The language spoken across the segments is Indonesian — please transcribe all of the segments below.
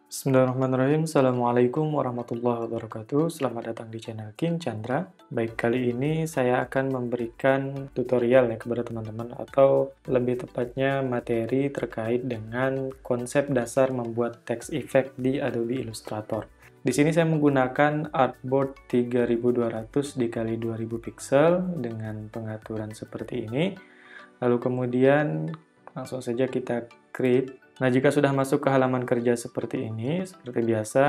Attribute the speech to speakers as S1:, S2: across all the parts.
S1: Bismillahirrahmanirrahim. Assalamualaikum warahmatullahi wabarakatuh. Selamat datang di channel King Chandra. Baik, kali ini saya akan memberikan tutorial ya kepada teman-teman, atau lebih tepatnya materi terkait dengan konsep dasar membuat text effect di Adobe Illustrator. Di sini saya menggunakan artboard 3200 dikali 2000 pixel dengan pengaturan seperti ini. Lalu kemudian langsung saja kita create. Nah, jika sudah masuk ke halaman kerja seperti ini, seperti biasa,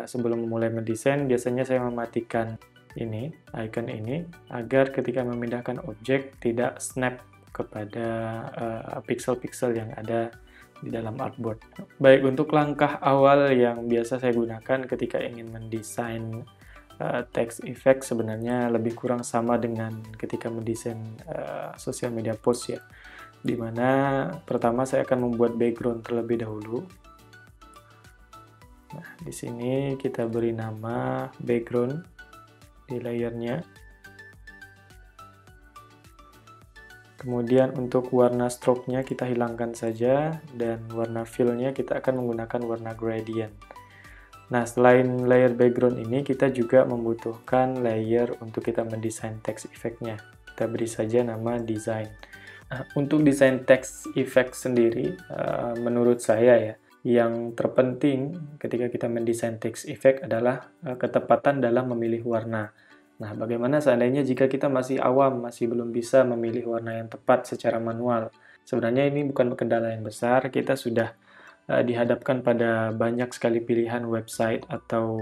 S1: sebelum memulai mendesain, biasanya saya mematikan ini, icon ini, agar ketika memindahkan objek tidak snap kepada pixel-pixel yang ada di dalam artboard. Baik, untuk langkah awal yang biasa saya gunakan ketika ingin mendesain text effect sebenarnya lebih kurang sama dengan ketika mendesain social media post ya. Dimana pertama saya akan membuat background terlebih dahulu. Nah, di sini kita beri nama background di layernya. Kemudian untuk warna stroke-nya kita hilangkan saja, dan warna fill-nya kita akan menggunakan warna gradient. Nah, selain layer background ini, kita juga membutuhkan layer untuk kita mendesain text effect-nya. Kita beri saja nama design. Nah, untuk desain text effect sendiri, menurut saya ya, yang terpenting ketika kita mendesain text effect adalah ketepatan dalam memilih warna. Nah, bagaimana seandainya jika kita masih awam, masih belum bisa memilih warna yang tepat secara manual? Sebenarnya ini bukan kendala yang besar, kita sudah dihadapkan pada banyak sekali pilihan website atau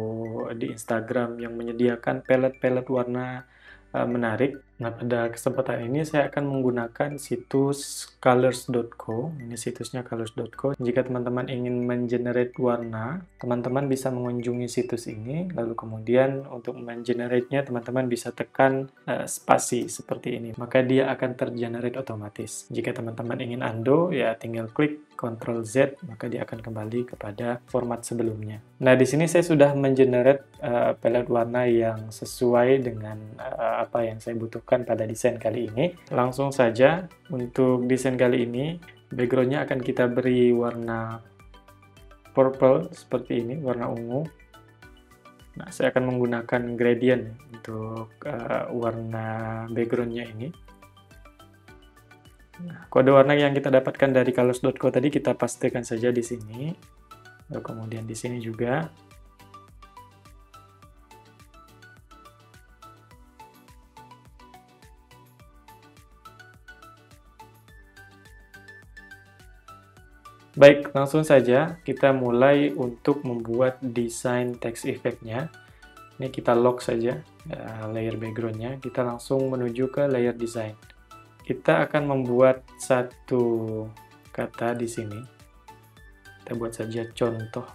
S1: di Instagram yang menyediakan palette-palette warna menarik. Nah, pada kesempatan ini saya akan menggunakan situs colors.co. Ini situsnya colors.co. Jika teman-teman ingin mengenerate warna, teman-teman bisa mengunjungi situs ini. Lalu kemudian untuk mengenerate-nya, teman-teman bisa tekan spasi seperti ini. Maka dia akan tergenerate otomatis. Jika teman-teman ingin undo, ya tinggal klik Ctrl Z, maka dia akan kembali kepada format sebelumnya. Nah, di sini saya sudah mengenerate palette warna yang sesuai dengan apa yang saya butuhkan pada desain kali ini. Langsung saja, untuk desain kali ini, background-nya akan kita beri warna purple seperti ini, warna ungu. Nah, saya akan menggunakan gradient untuk warna background-nya ini. Nah, kode warna yang kita dapatkan dari colors.co tadi kita pastikan saja di sini. Lalu kemudian di sini juga. Baik, langsung saja kita mulai untuk membuat desain text effect-nya. Ini kita lock saja layer background-nya. Kita langsung menuju ke layer design. Kita akan membuat satu kata di sini. Kita buat saja contoh.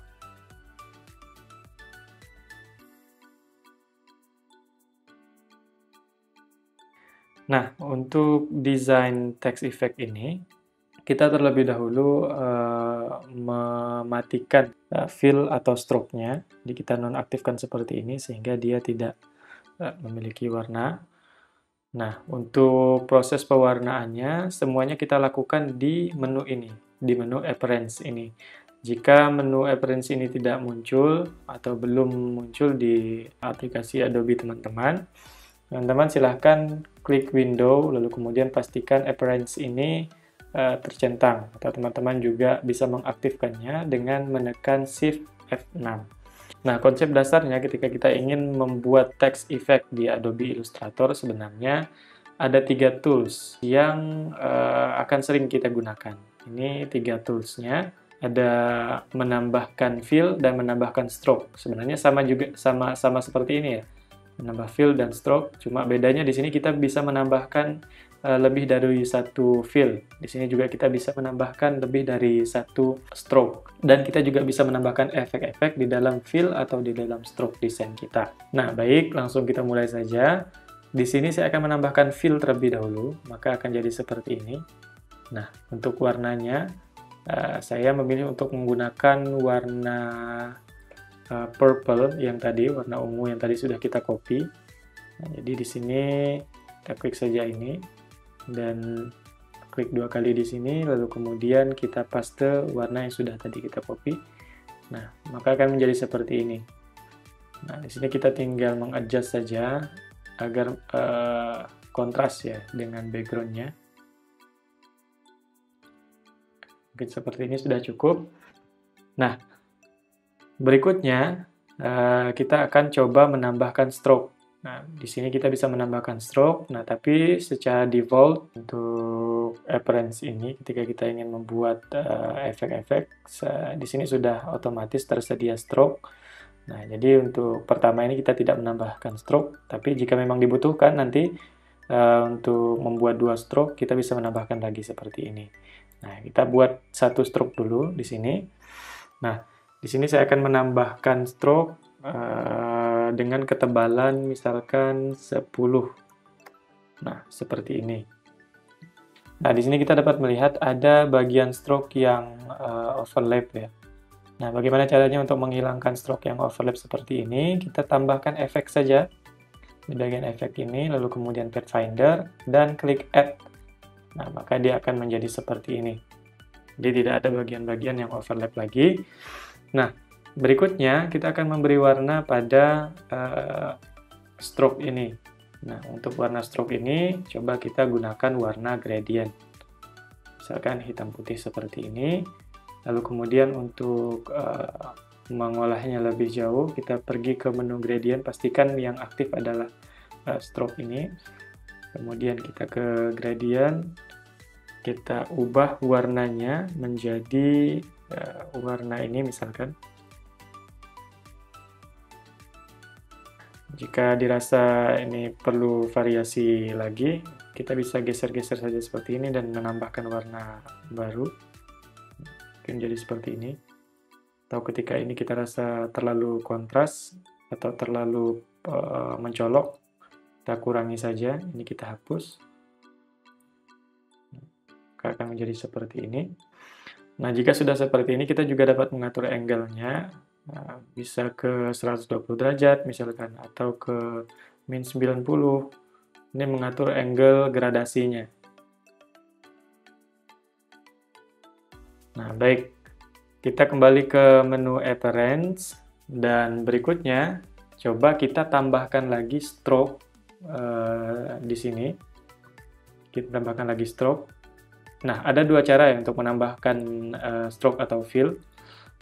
S1: Nah, untuk desain text effect ini, kita terlebih dahulu mematikan fill atau stroke-nya. Jadi kita nonaktifkan seperti ini sehingga dia tidak memiliki warna. Nah, untuk proses pewarnaannya, semuanya kita lakukan di menu ini, di menu Appearance ini. Jika menu Appearance ini tidak muncul atau belum muncul di aplikasi Adobe teman-teman, silahkan klik window, lalu kemudian pastikan Appearance ini tercentang, atau teman-teman juga bisa mengaktifkannya dengan menekan Shift F6. Nah, konsep dasarnya ketika kita ingin membuat text effect di Adobe Illustrator, sebenarnya ada 3 tools yang akan sering kita gunakan. Ini 3 toolsnya, ada menambahkan fill dan menambahkan stroke. Sebenarnya sama seperti ini ya, menambah fill dan stroke, cuma bedanya di sini kita bisa menambahkan lebih dari satu fill. Di sini juga kita bisa menambahkan lebih dari satu stroke. Dan kita juga bisa menambahkan efek-efek di dalam fill atau di dalam stroke desain kita. Nah, baik, langsung kita mulai saja. Di sini saya akan menambahkan fill terlebih dahulu, maka akan jadi seperti ini. Nah, untuk warnanya, saya memilih untuk menggunakan warna purple yang tadi, warna ungu yang tadi sudah kita copy. Nah, jadi di sini kita klik saja ini dan klik 2 kali di sini, lalu kemudian kita paste warna yang sudah tadi kita copy. Nah, maka akan menjadi seperti ini. Nah, di sini kita tinggal mengadjust saja agar kontras ya dengan backgroundnya. Mungkin seperti ini sudah cukup. Nah, berikutnya kita akan coba menambahkan stroke. Nah, di sini kita bisa menambahkan stroke. Nah, tapi secara default untuk appearance ini, ketika kita ingin membuat efek-efek, di sini sudah otomatis tersedia stroke. Nah, jadi untuk pertama ini kita tidak menambahkan stroke, tapi jika memang dibutuhkan nanti untuk membuat 2 stroke, kita bisa menambahkan lagi seperti ini. Nah, kita buat 1 stroke dulu di sini. Nah, di sini saya akan menambahkan stroke dengan ketebalan misalkan 10. Nah, seperti ini. Nah, di sini kita dapat melihat ada bagian stroke yang overlap ya. Nah, bagaimana caranya untuk menghilangkan stroke yang overlap seperti ini? Kita tambahkan efek saja di bagian efek ini, lalu kemudian Pathfinder, dan klik Add. Nah, maka dia akan menjadi seperti ini. Jadi tidak ada bagian-bagian yang overlap lagi. Nah, berikutnya kita akan memberi warna pada stroke ini. Nah, untuk warna stroke ini, coba kita gunakan warna gradient. Misalkan hitam putih seperti ini. Lalu kemudian untuk mengolahnya lebih jauh, kita pergi ke menu gradient, pastikan yang aktif adalah stroke ini. Kemudian kita ke gradient, kita ubah warnanya menjadi warna ini misalkan. Jika dirasa ini perlu variasi lagi, kita bisa geser-geser saja seperti ini dan menambahkan warna baru. Mungkin jadi seperti ini. Atau ketika ini kita rasa terlalu kontras atau terlalu mencolok, kita kurangi saja. Ini kita hapus. Maka akan menjadi seperti ini. Nah, jika sudah seperti ini, kita juga dapat mengatur angle-nya. Nah, bisa ke 120 derajat misalkan, atau ke min 90. Ini mengatur angle gradasinya. Nah, baik. Kita kembali ke menu Appearance, dan berikutnya coba kita tambahkan lagi stroke di sini. Kita tambahkan lagi stroke. Nah, ada 2 cara ya untuk menambahkan stroke atau fill.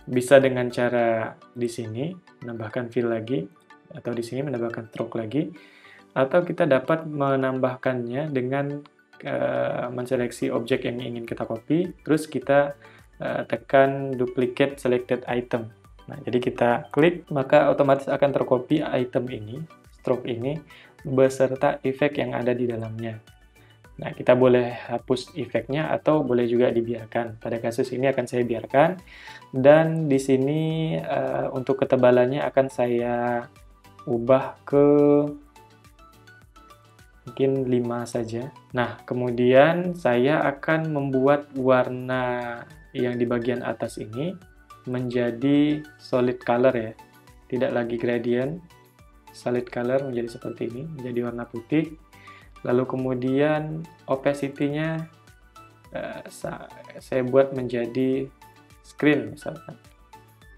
S1: Bisa dengan cara di sini menambahkan fill lagi, atau di sini menambahkan stroke lagi, atau kita dapat menambahkannya dengan menseleksi objek yang ingin kita copy, terus kita tekan duplicate selected item. Nah, jadi kita klik, maka otomatis akan tercopy item ini, stroke ini, beserta efek yang ada di dalamnya. Nah, kita boleh hapus efeknya atau boleh juga dibiarkan. Pada kasus ini akan saya biarkan. Dan di sini untuk ketebalannya akan saya ubah ke mungkin 5 saja. Nah, kemudian saya akan membuat warna yang di bagian atas ini menjadi solid color ya. Tidak lagi gradient. Solid color menjadi seperti ini, menjadi warna putih. Lalu kemudian opacity-nya saya buat menjadi screen misalkan.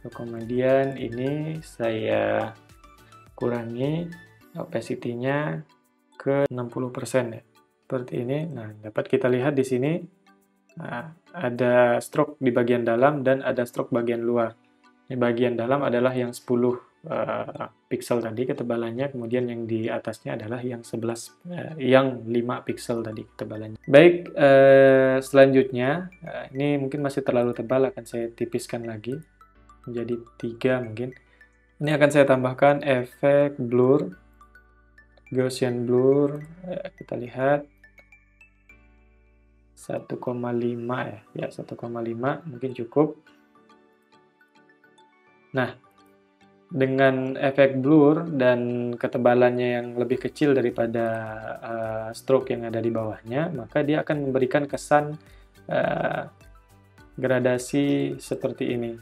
S1: Lalu kemudian ini saya kurangi opacity-nya ke 60% ya. Seperti ini. Nah, dapat kita lihat di sini ada stroke di bagian dalam dan ada stroke bagian luar. Ini bagian dalam adalah yang 10 pixel tadi ketebalannya, kemudian yang di atasnya adalah yang 5 pixel tadi ketebalannya. Baik, selanjutnya ini mungkin masih terlalu tebal, akan saya tipiskan lagi menjadi 3 mungkin. Ini akan saya tambahkan efek blur, Gaussian blur. Kita lihat 1,5 ya, 1,5 mungkin cukup. Nah, dengan efek blur dan ketebalannya yang lebih kecil daripada stroke yang ada di bawahnya, maka dia akan memberikan kesan gradasi seperti ini.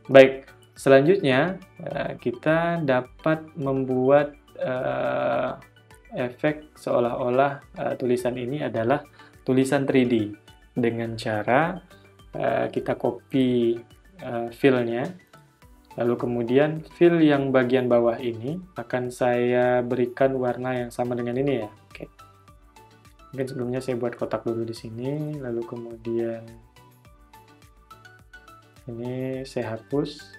S1: Baik, selanjutnya kita dapat membuat efek seolah-olah tulisan ini adalah tulisan 3D dengan cara kita copy fill-nya. Lalu kemudian fill yang bagian bawah ini akan saya berikan warna yang sama dengan ini ya. Oke. Mungkin sebelumnya saya buat kotak dulu di sini, lalu kemudian ini saya hapus.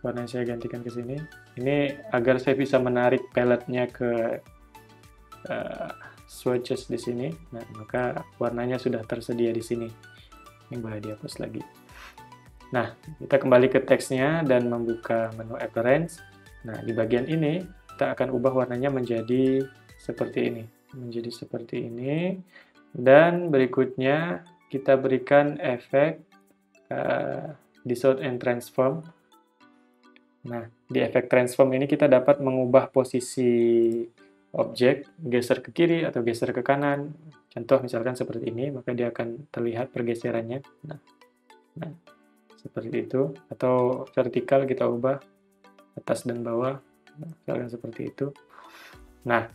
S1: Warna yang saya gantikan ke sini. Ini agar saya bisa menarik paletnya ke swatches di sini. Nah, maka warnanya sudah tersedia di sini. Ini boleh dihapus lagi. Nah, kita kembali ke teksnya dan membuka menu Appearance. Nah, di bagian ini kita akan ubah warnanya menjadi seperti ini. Menjadi seperti ini. Dan berikutnya kita berikan efek Distort and Transform. Nah, di efek Transform ini kita dapat mengubah posisi objek, geser ke kiri atau geser ke kanan. Contoh misalkan seperti ini, maka dia akan terlihat pergeserannya. Nah, seperti itu. Atau vertikal kita ubah atas dan bawah, misalkan seperti itu. Nah,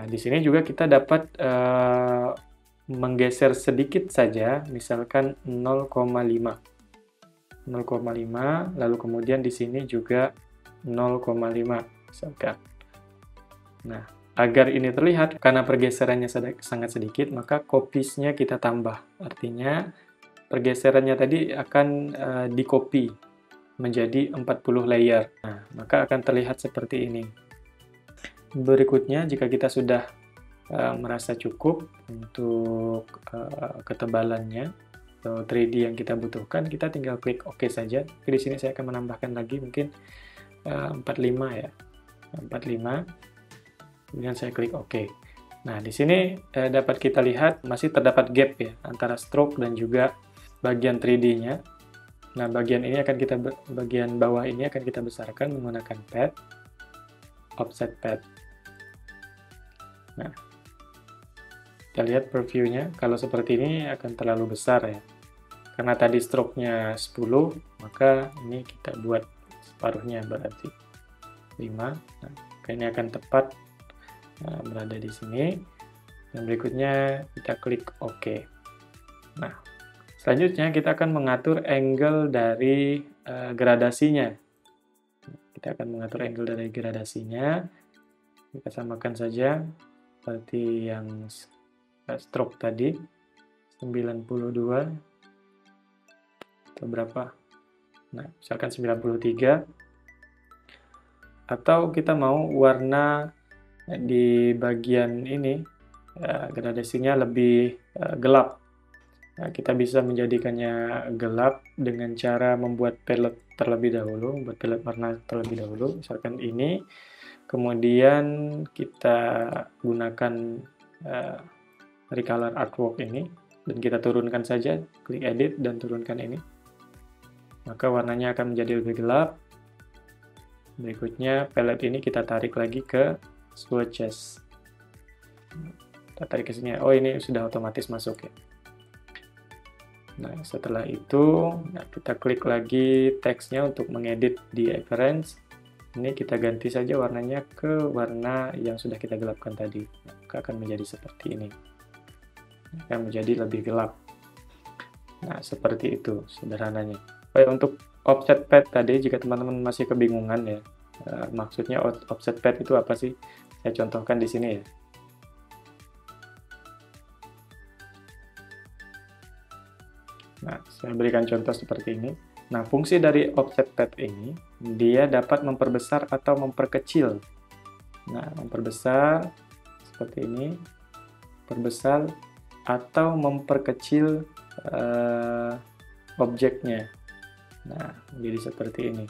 S1: di sini juga kita dapat menggeser sedikit saja, misalkan 0,5, lalu kemudian di sini juga 0,5 misalkan. Nah, agar ini terlihat, karena pergeserannya sangat sedikit, maka copies-nya kita tambah. Artinya, pergeserannya tadi akan di-copy menjadi 40 layer. Nah, maka akan terlihat seperti ini. Berikutnya, jika kita sudah merasa cukup untuk ketebalannya atau 3D yang kita butuhkan, kita tinggal klik OK saja. Tapi di sini saya akan menambahkan lagi mungkin 45 ya. 45. Kemudian saya klik OK. Nah, di sini dapat kita lihat masih terdapat gap ya antara stroke dan juga bagian 3D-nya. Nah, bagian bawah ini akan kita besarkan menggunakan pad, offset pad. Nah, kita lihat preview-nya. Kalau seperti ini akan terlalu besar ya. Karena tadi stroke-nya 10, maka ini kita buat separuhnya berarti 5. Nah, ini akan tepat berada di sini. Dan berikutnya kita klik OK. Nah, selanjutnya kita akan mengatur angle dari gradasinya. Kita akan mengatur angle dari gradasinya. Kita samakan saja seperti yang stroke tadi, 92 atau berapa. Nah, misalkan 93. Atau kita mau warna di bagian ini gradasinya lebih gelap. Nah, kita bisa menjadikannya gelap dengan cara membuat palette terlebih dahulu, membuat palette warna terlebih dahulu. Misalkan ini, kemudian kita gunakan recolor artwork ini, dan kita turunkan saja, klik edit dan turunkan ini. Maka warnanya akan menjadi lebih gelap. Berikutnya, palette ini kita tarik lagi ke swatches. Kita tarik ke sini. Oh, ini sudah otomatis masuk ya. Nah, setelah itu, kita klik lagi teksnya untuk mengedit di Appearance. Ini kita ganti saja warnanya ke warna yang sudah kita gelapkan tadi. Maka akan menjadi seperti ini. Akan menjadi lebih gelap. Nah, seperti itu sederhananya. Baik, untuk offset pad tadi, jika teman-teman masih kebingungan ya, maksudnya offset pad itu apa sih? Saya contohkan di sini ya. Nah, saya berikan contoh seperti ini. Nah, fungsi dari offset pad ini, dia dapat memperbesar atau memperkecil. Nah, memperbesar seperti ini, perbesar atau memperkecil objeknya. Nah, jadi seperti ini.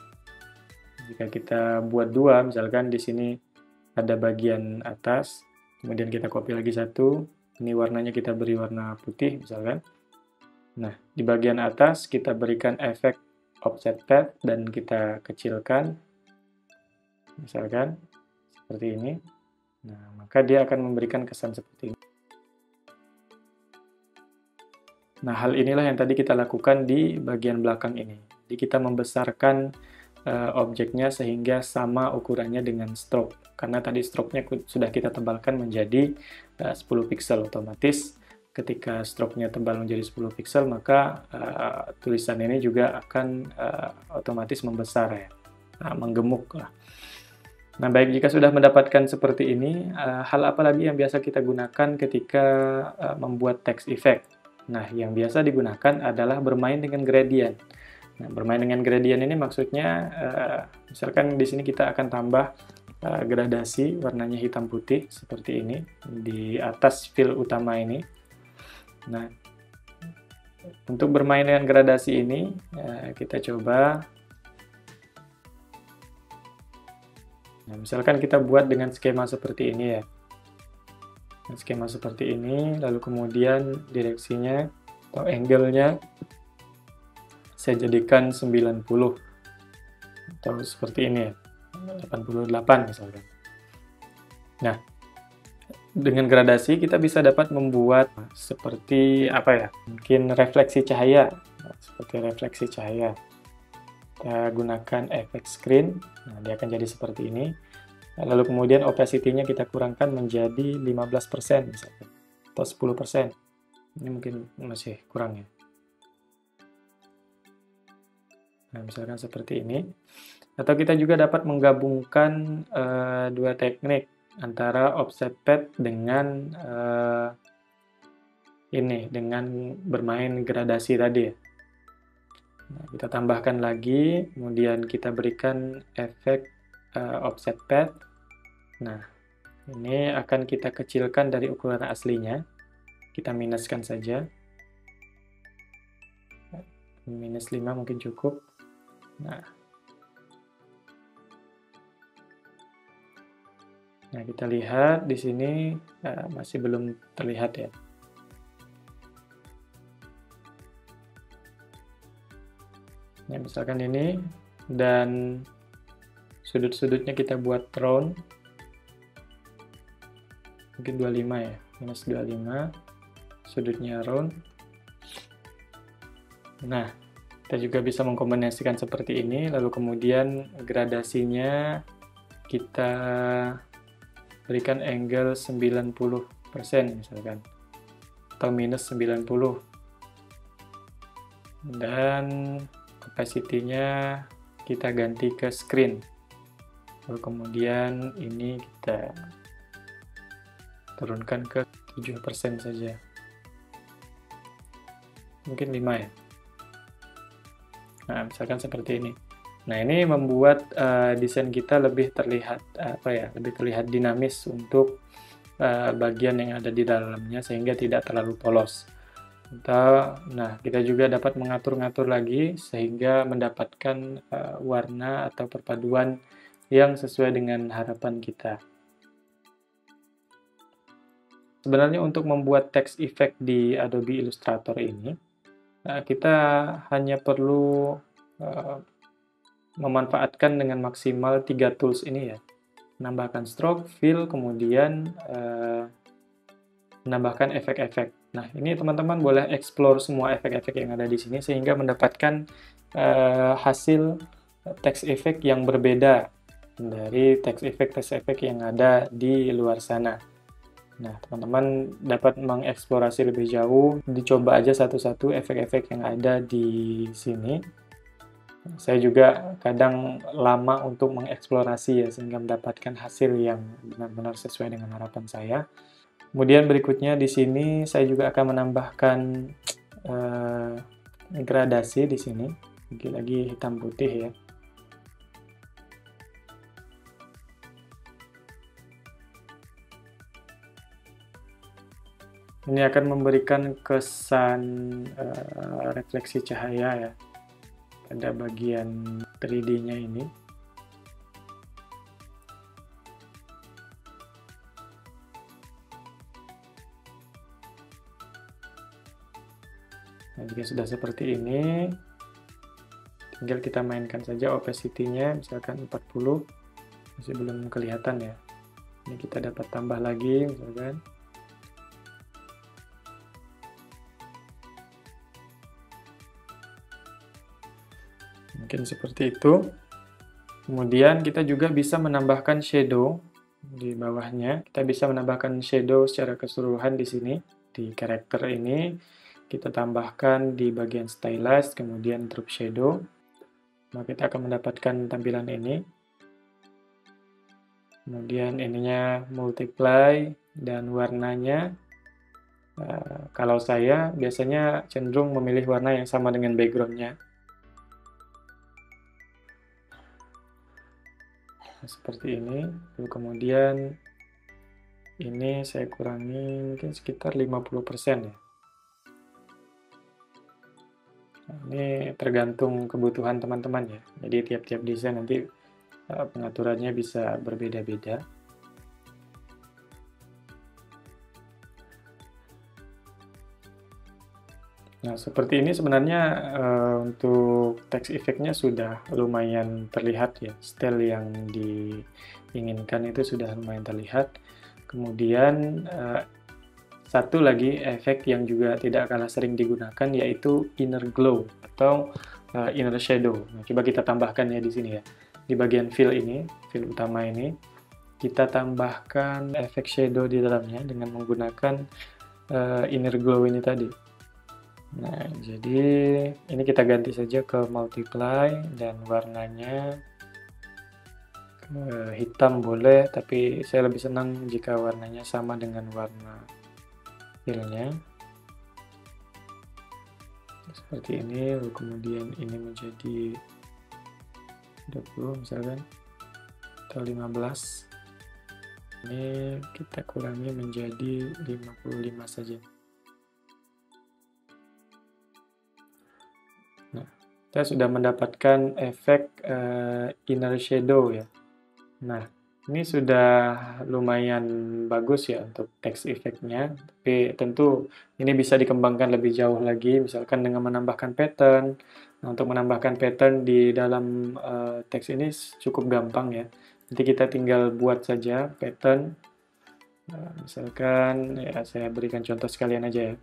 S1: Jika kita buat dua, misalkan di sini ada bagian atas, kemudian kita copy lagi satu, ini warnanya kita beri warna putih, misalkan. Nah, di bagian atas kita berikan efek offset pad dan kita kecilkan, misalkan seperti ini. Nah, maka dia akan memberikan kesan seperti ini. Nah, hal inilah yang tadi kita lakukan di bagian belakang ini. Jadi kita membesarkan objeknya sehingga sama ukurannya dengan stroke. Karena tadi stroke-nya sudah kita tebalkan menjadi 10 pixel otomatis. ketika stroke-nya tebal menjadi 10 pixel, maka tulisan ini juga akan otomatis membesar ya, menggemuk lah. Nah, baik, jika sudah mendapatkan seperti ini, hal apa lagi yang biasa kita gunakan ketika membuat text effect? Nah, yang biasa digunakan adalah bermain dengan gradient. Nah, bermain dengan gradient ini maksudnya, misalkan di sini kita akan tambah gradasi warnanya hitam putih seperti ini di atas fill utama ini. Nah, untuk bermain dengan gradasi ini, kita coba. Nah, misalkan kita buat dengan skema seperti ini ya. Skema seperti ini, lalu kemudian direksinya atau angle-nya saya jadikan 90 atau seperti ini ya, 88 misalkan. Nah, dengan gradasi kita bisa dapat membuat seperti apa ya, mungkin refleksi cahaya, seperti refleksi cahaya. Kita gunakan efek screen, nah dia akan jadi seperti ini. Lalu kemudian opacity-nya kita kurangkan menjadi 15% misalkan, atau 10%. Ini mungkin masih kurang ya. Nah, misalkan seperti ini. Atau kita juga dapat menggabungkan dua teknik antara offset pad dengan dengan bermain gradasi tadi ya. Nah, kita tambahkan lagi, kemudian kita berikan efek offset pad. Nah, ini akan kita kecilkan dari ukuran aslinya. Kita minuskan saja. Minus 5 mungkin cukup. Nah, kita lihat di sini masih belum terlihat ya. Nah, misalkan ini, dan sudut-sudutnya kita buat round, mungkin 25 ya, minus 25, sudutnya round. Nah, kita juga bisa mengkombinasikan seperti ini, lalu kemudian gradasinya kita berikan angle 90% misalkan, atau minus 90, dan opacity-nya kita ganti ke screen. Lalu kemudian ini kita turunkan ke 7% saja. Mungkin 5 ya. Nah, misalkan seperti ini. Nah, ini membuat desain kita lebih terlihat lebih terlihat dinamis untuk bagian yang ada di dalamnya sehingga tidak terlalu polos. Nah, kita juga dapat mengatur-ngatur lagi sehingga mendapatkan warna atau perpaduan yang sesuai dengan harapan kita. Sebenarnya untuk membuat text effect di Adobe Illustrator ini, kita hanya perlu memanfaatkan dengan maksimal 3 tools ini ya. Menambahkan stroke, fill, kemudian menambahkan efek-efek. Nah, ini teman-teman boleh explore semua efek-efek yang ada di sini sehingga mendapatkan hasil text effect yang berbeda dari text effect yang ada di luar sana. Nah, teman-teman dapat mengeksplorasi lebih jauh, dicoba aja satu-satu efek-efek yang ada di sini. Saya juga kadang lama untuk mengeksplorasi ya, sehingga mendapatkan hasil yang benar-benar sesuai dengan harapan saya. Kemudian berikutnya di sini saya juga akan menambahkan gradasi di sini, lagi hitam putih ya. Ini akan memberikan kesan refleksi cahaya ya pada bagian 3D-nya ini. Nah, jika sudah seperti ini, tinggal kita mainkan saja opacity-nya, misalkan 40, masih belum kelihatan ya. Ini kita dapat tambah lagi, misalkan. Mungkin seperti itu. Kemudian kita juga bisa menambahkan shadow di bawahnya. Kita bisa menambahkan shadow secara keseluruhan di sini, di karakter ini, kita tambahkan di bagian stylize, kemudian drop shadow. Maka kita akan mendapatkan tampilan ini. Kemudian ininya multiply dan warnanya. Kalau saya biasanya cenderung memilih warna yang sama dengan backgroundnya. Seperti ini. Lalu kemudian ini saya kurangi mungkin sekitar 50% ya. Nah, ini tergantung kebutuhan teman-teman ya. Jadi tiap-tiap desain nanti pengaturannya bisa berbeda-beda. Nah, seperti ini sebenarnya untuk text effect-nya sudah lumayan terlihat ya. Style yang diinginkan itu sudah lumayan terlihat. Kemudian satu lagi efek yang juga tidak kalah sering digunakan yaitu inner glow atau inner shadow. Nah, coba kita tambahkan ya di sini ya. Di bagian fill ini, fill utama ini, kita tambahkan efek shadow di dalamnya dengan menggunakan inner glow ini tadi. Nah, jadi ini kita ganti saja ke multiply dan warnanya ke hitam boleh, tapi saya lebih senang jika warnanya sama dengan warna fillnya. Seperti ini, lalu kemudian ini menjadi 20 misalkan, atau 15. Ini kita kurangi menjadi 55 saja. Kita sudah mendapatkan efek inner shadow ya. Nah, ini sudah lumayan bagus ya untuk text effect-nya, tapi tentu ini bisa dikembangkan lebih jauh lagi, misalkan dengan menambahkan pattern. Nah, untuk menambahkan pattern di dalam teks ini cukup gampang ya. Nanti kita tinggal buat saja pattern. Nah, misalkan ya saya berikan contoh sekalian aja ya.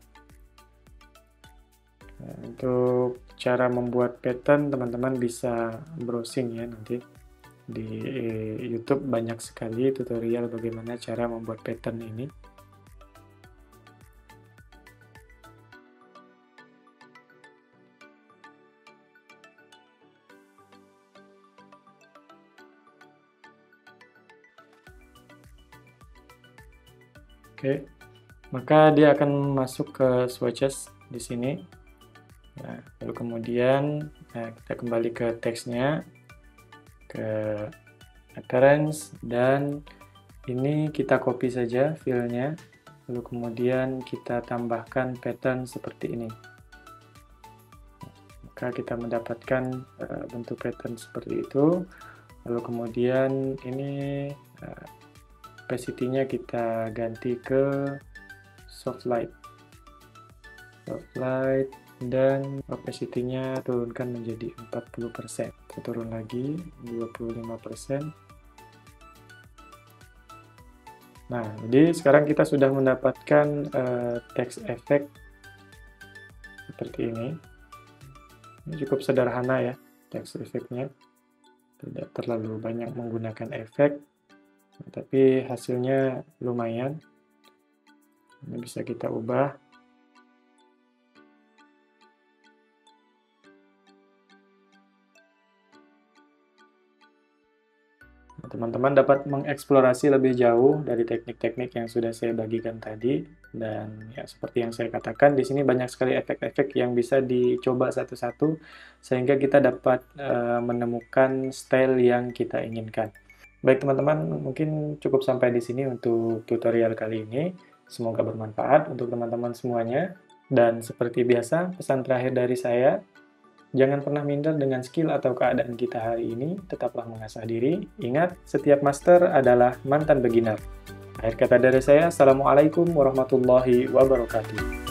S1: Nah, untuk cara membuat pattern teman-teman bisa browsing ya, nanti di YouTube banyak sekali tutorial bagaimana cara membuat pattern ini. Oke, maka dia akan masuk ke swatches di sini. Nah, lalu kemudian kita kembali ke teksnya, ke appearance, dan ini kita copy saja filenya, lalu kemudian kita tambahkan pattern seperti ini. Maka kita mendapatkan bentuk pattern seperti itu, lalu kemudian ini opacity-nya kita ganti ke soft light. Dan opacity-nya turunkan menjadi 40%. Kita turun lagi 25%. Nah, jadi sekarang kita sudah mendapatkan text effect seperti ini. Ini cukup sederhana ya text effect-nya. Tidak terlalu banyak menggunakan efek, tapi hasilnya lumayan. Ini bisa kita ubah. Teman-teman dapat mengeksplorasi lebih jauh dari teknik-teknik yang sudah saya bagikan tadi, dan ya seperti yang saya katakan di sini banyak sekali efek-efek yang bisa dicoba satu-satu sehingga kita dapat menemukan style yang kita inginkan. Baik teman-teman, mungkin cukup sampai di sini untuk tutorial kali ini. Semoga bermanfaat untuk teman-teman semuanya. Dan seperti biasa, pesan terakhir dari saya, jangan pernah minder dengan skill atau keadaan kita hari ini, tetaplah mengasah diri. Ingat, setiap master adalah mantan beginner. Akhir kata dari saya, Assalamualaikum warahmatullahi wabarakatuh.